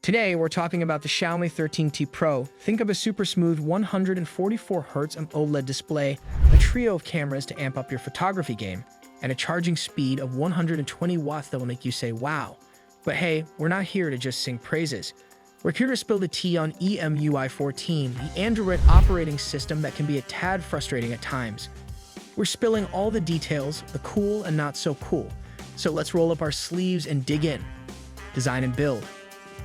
Today, we're talking about the Xiaomi 13T Pro. Think of a super smooth 144Hz OLED display, a trio of cameras to amp up your photography game, and a charging speed of 120 watts that will make you say, wow. But hey, we're not here to just sing praises. We're here to spill the tea on EMUI 14, the Android operating system that can be a tad frustrating at times. We're spilling all the details, the cool and not so cool. So let's roll up our sleeves and dig in. Design and build.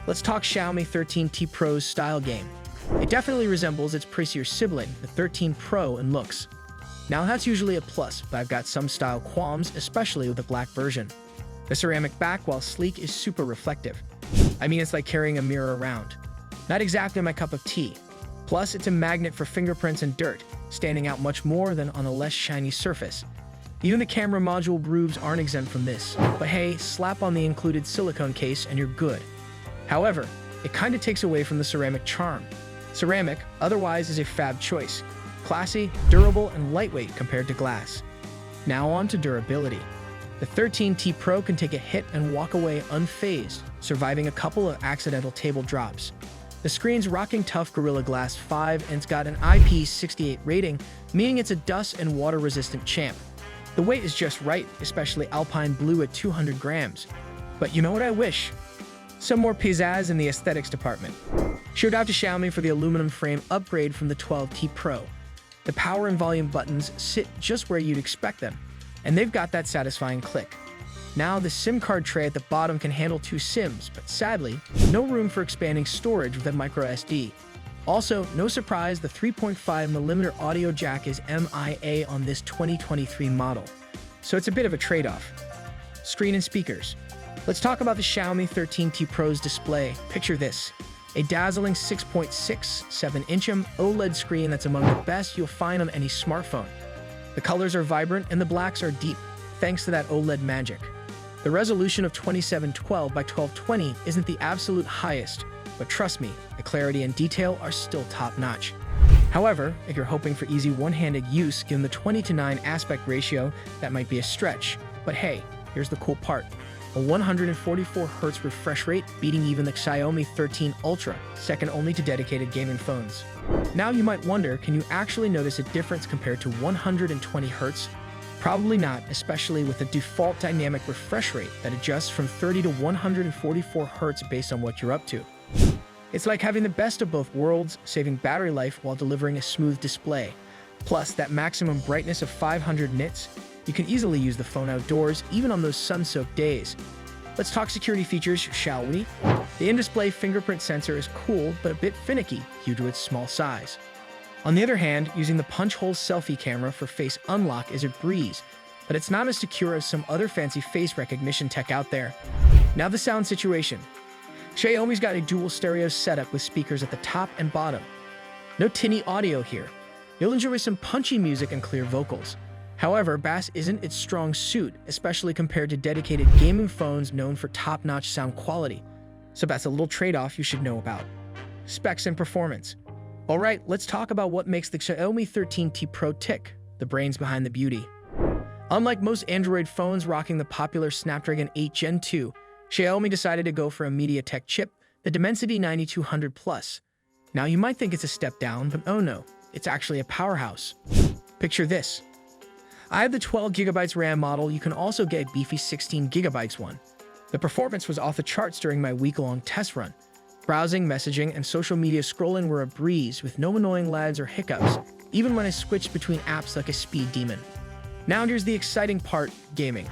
Let's talk Xiaomi 13T Pro's style game. It definitely resembles its pricier sibling, the 13 Pro, in looks. Now that's usually a plus, but I've got some style qualms, especially with the black version. The ceramic back, while sleek, is super reflective. I mean, it's like carrying a mirror around. Not exactly my cup of tea. Plus, it's a magnet for fingerprints and dirt, standing out much more than on a less shiny surface. Even the camera module grooves aren't exempt from this. But hey, slap on the included silicone case and you're good. However, it kinda takes away from the ceramic charm. Ceramic, otherwise, is a fab choice. Classy, durable, and lightweight compared to glass. Now on to durability. The 13T Pro can take a hit and walk away unfazed, surviving a couple of accidental table drops. The screen's rocking tough Gorilla Glass 5 and it's got an IP68 rating, meaning it's a dust and water-resistant champ. The weight is just right, especially Alpine Blue at 200 grams. But you know what I wish? Some more pizzazz in the aesthetics department. Shout out to Xiaomi for the aluminum frame upgrade from the 12T Pro. The power and volume buttons sit just where you'd expect them, and they've got that satisfying click. Now, the SIM card tray at the bottom can handle 2 SIMs, but sadly, no room for expanding storage with a microSD. Also, no surprise, the 3.5mm audio jack is MIA on this 2023 model, so it's a bit of a trade-off. Screen and speakers. Let's talk about the Xiaomi 13T Pro's display. Picture this, a dazzling 6.67-inch OLED screen that's among the best you'll find on any smartphone. The colors are vibrant and the blacks are deep, thanks to that OLED magic. The resolution of 2712 by 1220 isn't the absolute highest, but trust me, the clarity and detail are still top-notch. However, if you're hoping for easy one-handed use given the 20:9 aspect ratio, that might be a stretch. But hey, here's the cool part. A 144Hz refresh rate, beating even the Xiaomi 13 Ultra, second only to dedicated gaming phones. Now you might wonder, can you actually notice a difference compared to 120Hz? Probably not, especially with the default dynamic refresh rate that adjusts from 30 to 144Hz based on what you're up to. It's like having the best of both worlds, saving battery life while delivering a smooth display. Plus, that maximum brightness of 500 nits, you can easily use the phone outdoors, even on those sun-soaked days. Let's talk security features, shall we? The in-display fingerprint sensor is cool, but a bit finicky due to its small size. On the other hand, using the punch-hole selfie camera for face unlock is a breeze, but it's not as secure as some other fancy face recognition tech out there. Now the sound situation. Xiaomi's got a dual stereo setup with speakers at the top and bottom. No tinny audio here. You'll enjoy some punchy music and clear vocals. However, bass isn't its strong suit, especially compared to dedicated gaming phones known for top-notch sound quality. So that's a little trade-off you should know about. Specs and performance. Alright, let's talk about what makes the Xiaomi 13T Pro tick, the brains behind the beauty. Unlike most Android phones rocking the popular Snapdragon 8 Gen 2, Xiaomi decided to go for a MediaTek chip, the Dimensity 9200 Plus. Now you might think it's a step down, but oh no, it's actually a powerhouse. Picture this. I have the 12GB RAM model. You can also get a beefy 16GB one. The performance was off the charts during my week-long test run. Browsing, messaging, and social media scrolling were a breeze with no annoying lags or hiccups, even when I switched between apps like a speed demon. Now here's the exciting part, gaming.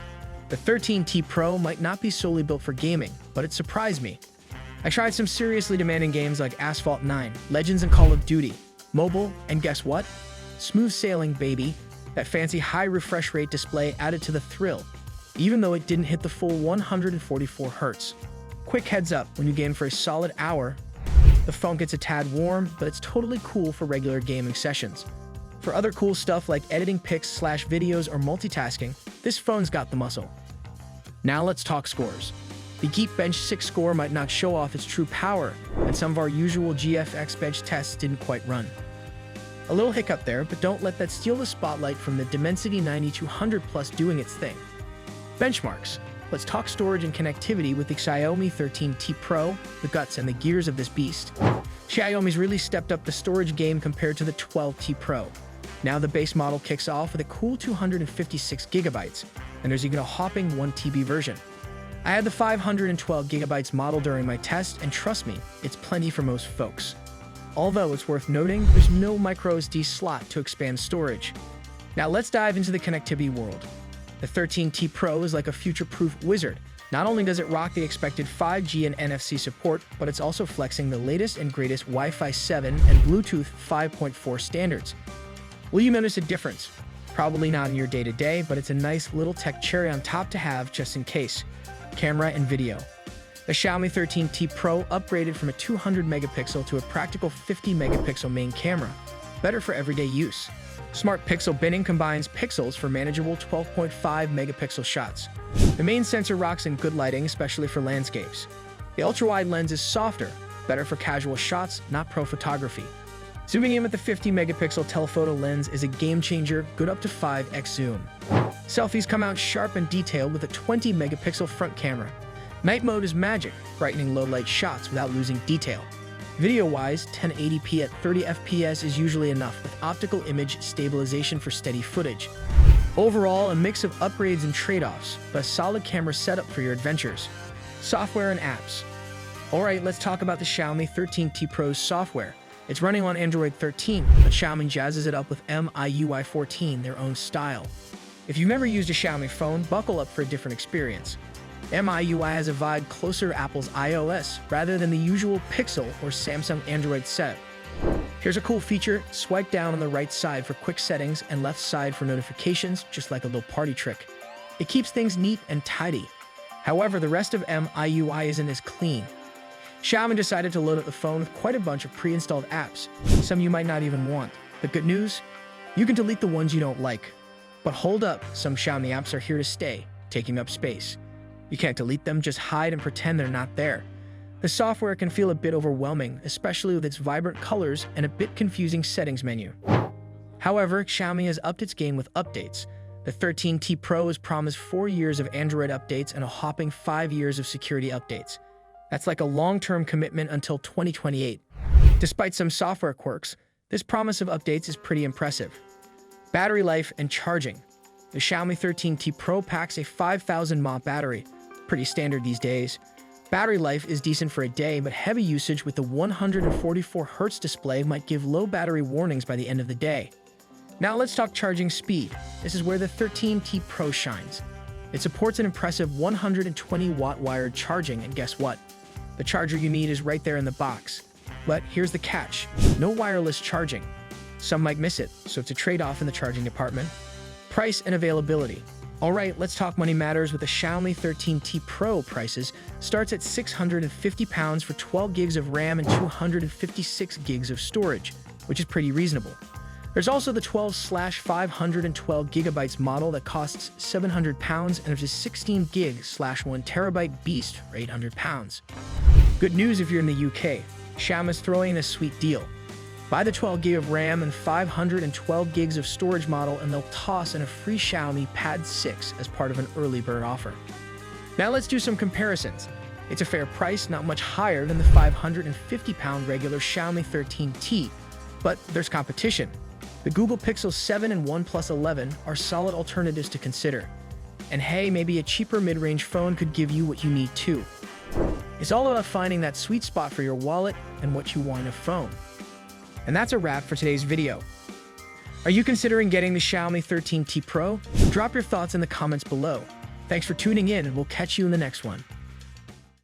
The 13T Pro might not be solely built for gaming, but it surprised me. I tried some seriously demanding games like Asphalt 9, Legends and Call of Duty, mobile, and guess what? Smooth sailing, baby. That fancy high refresh rate display added to the thrill, even though it didn't hit the full 144Hz. Quick heads up, when you game for a solid hour, the phone gets a tad warm, but it's totally cool for regular gaming sessions. For other cool stuff like editing pics/videos or multitasking, this phone's got the muscle. Now let's talk scores. The Geekbench 6 score might not show off its true power, and some of our usual GFX bench tests didn't quite run. A little hiccup there, but don't let that steal the spotlight from the Dimensity 9200 Plus doing its thing. Benchmarks. let's talk storage and connectivity with the Xiaomi 13T Pro, the guts and the gears of this beast. Xiaomi's really stepped up the storage game compared to the 12T Pro. Now the base model kicks off with a cool 256 gigabytes, and there's even a hopping 1TB version. I had the 512 gigabytes model during my test, and trust me, it's plenty for most folks. Although it's worth noting, there's no microSD slot to expand storage. Now let's dive into the connectivity world. The 13T Pro is like a future-proof wizard. Not only does it rock the expected 5G and NFC support, but it's also flexing the latest and greatest Wi-Fi 7 and Bluetooth 5.4 standards. Will you notice a difference? Probably not in your day-to-day, but it's a nice little tech cherry on top to have just in case. Camera and video. The Xiaomi 13T Pro upgraded from a 200 megapixel to a practical 50 megapixel main camera, better for everyday use. Smart pixel binning combines pixels for manageable 12.5 megapixel shots. The main sensor rocks in good lighting, especially for landscapes. The ultra-wide lens is softer, better for casual shots, not pro photography. Zooming in with the 50 megapixel telephoto lens is a game changer, good up to 5x zoom. Selfies come out sharp and detailed with a 20 megapixel front camera. Night mode is magic, brightening low light shots without losing detail. Video-wise, 1080p at 30 FPS is usually enough, with optical image stabilization for steady footage. Overall, a mix of upgrades and trade-offs, but a solid camera setup for your adventures. Software and apps. Alright, let's talk about the Xiaomi 13T Pro's software. It's running on Android 13, but Xiaomi jazzes it up with MIUI 14, their own style. If you've never used a Xiaomi phone, buckle up for a different experience. MIUI has a vibe closer to Apple's iOS rather than the usual Pixel or Samsung Android setup. Here's a cool feature: swipe down on the right side for quick settings and left side for notifications, just like a little party trick. It keeps things neat and tidy. However, the rest of MIUI isn't as clean. Xiaomi decided to load up the phone with quite a bunch of pre-installed apps, some you might not even want. The good news? You can delete the ones you don't like. But hold up, some Xiaomi apps are here to stay, taking up space. You can't delete them, just hide and pretend they're not there. The software can feel a bit overwhelming, especially with its vibrant colors and a bit confusing settings menu. However, Xiaomi has upped its game with updates. The 13T Pro has promised 4 years of Android updates and a hopping 5 years of security updates. That's like a long-term commitment until 2028. Despite some software quirks, this promise of updates is pretty impressive. Battery life and charging. The Xiaomi 13T Pro packs a 5000 mAh battery, pretty standard these days. Battery life is decent for a day, but heavy usage with the 144Hz display might give low battery warnings by the end of the day. Now let's talk charging speed. This is where the 13T Pro shines. It supports an impressive 120-watt wired charging, and guess what? The charger you need is right there in the box. But here's the catch: no wireless charging. Some might miss it, so it's a trade-off in the charging department. Price and availability. Alright, let's talk money matters with the Xiaomi 13T Pro. Prices starts at £650 for 12 gigs of RAM and 256 gigs of storage, which is pretty reasonable. There's also the 12/512 gigabytes model that costs £700, and there's a 16 gig/1 terabyte beast for £800. Good news if you're in the UK, Xiaomi's throwing in a sweet deal. Buy the 12 gig of RAM and 512 gigs of storage model, and they'll toss in a free Xiaomi Pad 6 as part of an early bird offer. Now let's do some comparisons. It's a fair price, not much higher than the £550 regular Xiaomi 13T, but there's competition. The Google Pixel 7 and OnePlus 11 are solid alternatives to consider. And hey, maybe a cheaper mid-range phone could give you what you need too. It's all about finding that sweet spot for your wallet and what you want in a phone. And that's a wrap for today's video. Are you considering getting the Xiaomi 13T Pro? Drop your thoughts in the comments below. Thanks for tuning in, and we'll catch you in the next one.